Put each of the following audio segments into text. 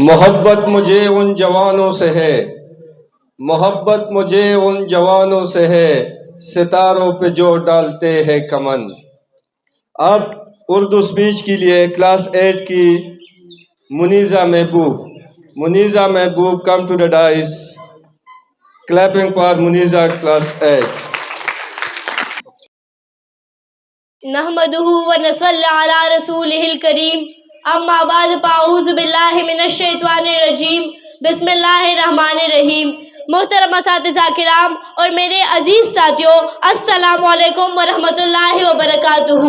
محبت مجھے ان جوانوں سے ہے، محبت مجھے ان جوانوں سے ہے، ستاروں پہ جو ڈالتے ہیں کمن۔ اب اردو سپیچ کے لیے کلاس 8 کی Munizah Mehboob come to the dais. Clapping for Munizah class 8۔ نحمدہ ونصلی علی رسولہ الکریم، اما بعد فاعوذ باللہ من الشیطان الرجیم، بسم اللہ الرحمن الرحیم۔ محترم اساتذہ کرام اور میرے عزیز ساتھیوں، السلام علیکم ورحمۃ اللہ وبرکاتہ۔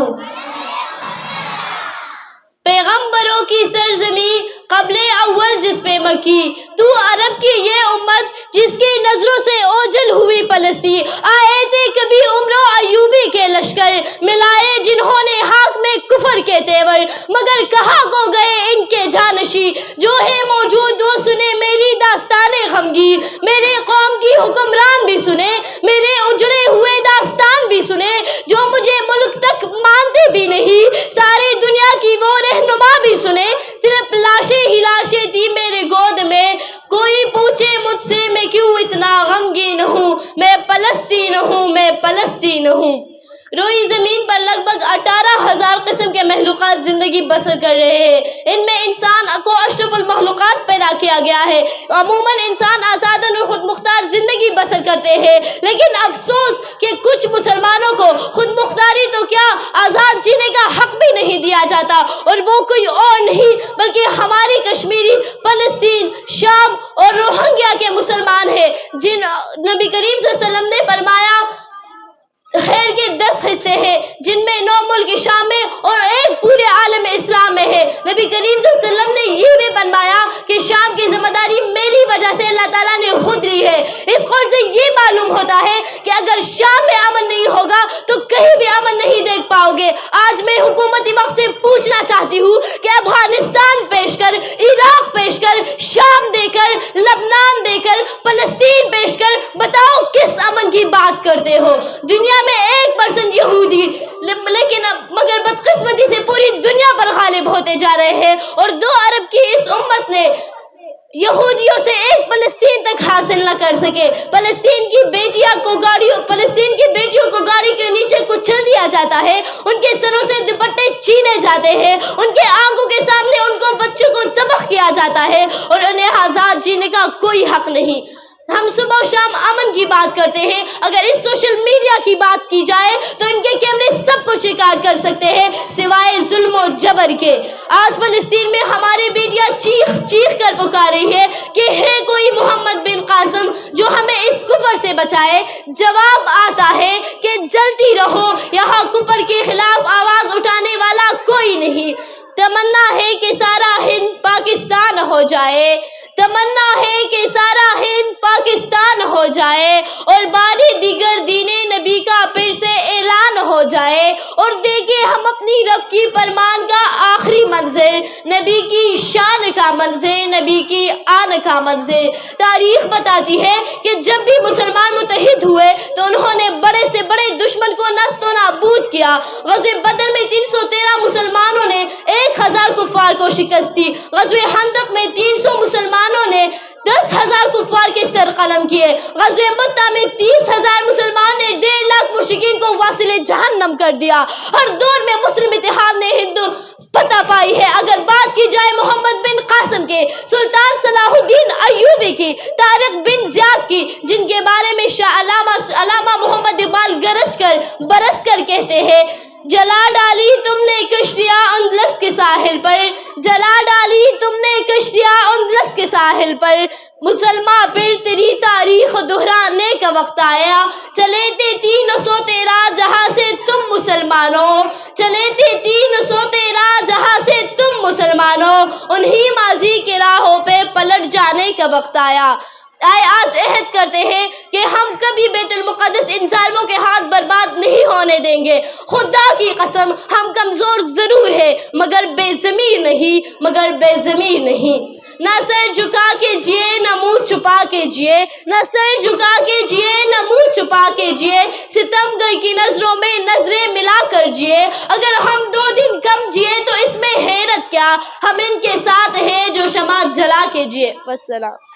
پیغمبروں کی سرزمین قبل اول جس پہ مکی، تو عرب کی یہ امت جس کی نظروں سے اوجھل ہوئی فلسطین۔ آئے تھے کبھی عمر و ایوبی کے لشکر، ملائے جنہوں نے حق میں کفر کے تیور، مگر کہاں کو گئے ان کے جانشی، جو ہے موجود وہ سنے میری داستان غمگین، میرے قوم کی حکمران بھی سنے، میرے اجڑے ہوئے داستان بھی سنے، جو مجھے ملک تک مانتے بھی نہیں، ساری دنیا کی وہ رہنما بھی سنے، صرف لاشیں ہی لاشیں تھی میرے گود میں، کوئی پوچھے مجھ سے میں کیوں اتنا غمگین ہوں، میں فلسطین ہوں، میں فلسطین ہوں۔ روئی زمین پر لگ بھگ 18,000 قسم کے محلوقات زندگی بسر کر رہے ہیں، ان میں انسان کو اشرف المخلوقات پیدا کیا گیا ہے۔ عموماً انسان آزاداً اور خود مختار زندگی بسر کرتے ہیں، لیکن افسوس کہ کچھ مسلمانوں کو خود مختاری تو کیا آزاد جینے کا حق بھی نہیں دیا جاتا، اور وہ کوئی اور نہیں بلکہ ہماری کشمیری، فلسطین، شام اور روہنگیا کے مسلمان ہیں، جن نبی کریم صلی اللہ علیہ وسلم نے فرمایا خیر کے 10 حصے ہیں، جن میں 9 ملک شام میں اور 1 پورے عالم اسلام میں ہے۔ نبی کریم صلی اللہ علیہ وسلم نے یہ بھی فرمایا کہ شام کی ذمہ داری میری وجہ سے اللہ تعالیٰ نے خود لی ہے۔ اس قول سے یہ معلوم ہوتا ہے کہ اگر شام میں امن نہیں ہوگا تو کہیں بھی امن نہیں دیکھ پاؤ گے۔ آج میں حکومتی وقت سے پوچھنا چاہتی ہوں کہ افغانستان پیش کر، عراق پیش کر، شام دے کر، لبنان دے کر، فلسطین پیش کر، بتاؤ کس امن کی بات کرتے ہو؟ دنیا میں 1% یہودی لیکن مگر بدقسمتی سے پوری دنیا پر غالب ہوتے جا رہے ہیں، اور 2 ارب کی اس امت نے یہودیوں سے 1 فلسطین تک حاصل نہ کر سکے۔ فلسطین کی بیٹیوں کو گاڑی کے نیچے کچل دیا جاتا ہے، ان کے سروں سے دوپٹے چھینے جاتے ہیں، ان کے آنکھوں کے سامنے ان کو بچوں کو ذبح کیا جاتا ہے، اور انہیں آزاد جینے کا کوئی حق نہیں۔ ہم صبح و شام امن کی بات کرتے ہیں، اگر اس سوشل میڈیا کی بات کی جائے تو ان کے کیمرے سب کچھ ریکارڈ کر سکتے ہیں سوائے ظلم و جبر کے۔ آج فلسطین میں ہماری بیٹیاں چیخ چیخ کر پکار رہی ہے کہ ہے کوئی محمد بن قاسم جو ہمیں اس کفر سے بچائے۔ جواب آتا ہے کہ جلتی رہو، یہاں کفر کے خلاف آواز اٹھانے والا کوئی نہیں۔ تمنا ہے کہ سارا ہند پاکستان ہو جائے، تمنا ہے کہ سارا ہند پاکستان ہو جائے، اور باری دیگر دین نبی کا پھر سے اعلان ہو جائے، اور دیکھیں ہم اپنی رب کی فرمان کا آخری منظر، نبی کی شان کا منظر، نبی کی آن کا منظر۔ تاریخ بتاتی ہے کہ جب بھی مسلمان متحد ہوئے تو انہوں نے بڑے سے بڑے دشمن کو نست و نابود کیا۔ غزوہ بدر میں 313 مسلمانوں نے 1000 کفار کو شکست دی۔ غزوہ خندق میں 300 مسلمانوں نے 10,000 کفار کے سر قلم کیے۔ غزوہ مؤتہ میں 30,000 مسلمان نے 1.5 لاکھ مشرکین کو واصل جہنم کر دیا۔ ہر دور میں مسلم اتحاد نے ہندو فتح پائی ہے۔ اگر بات کی جائے محمد بن قاسم کے، سلطان صلاح الدین ایوبی کی، طارق بن زیاد کی، جن کے بارے میں شاہ علامہ محمد اقبال گرج کر برس کر کہتے ہیں، جلا ڈالی تم نے کشتیاں اندلس کے ساحل پر، جلا ڈالی تم نے کشتیاں اندلس کے ساحل پر، مسلمان پھر تیری تاریخ دہرانے کا وقت آیا، چلے تھے 313 جہاں سے تم مسلمانوں، چلے تھے 313 جہاں سے تم مسلمانوں، انہی ماضی کے راہوں پہ پلٹ جانے کا وقت آیا۔ آج عہد کرتے ہیں کہ ہم کبھی بیت المقدس ان ظالموں کے ہاتھ برباد نہیں ہونے دیں گے۔ خدا کی قسم ہم کمزور ضرور ہیں مگر بے ضمیر نہیں، مگر بے ضمیر نہیں۔ نہ سر جھکا کے جیے نہ منہ چھپا کے جیے، نہ سر جھکا کے جیے نہ منہ چھپا کے جیے، ستمگر کی نظروں میں نظریں ملا کر جیے۔ اگر ہم 2 دن کم جیے تو اس میں حیرت کیا، ہم ان کے ساتھ ہیں جو شمع جلا کے جیے۔ والسلام۔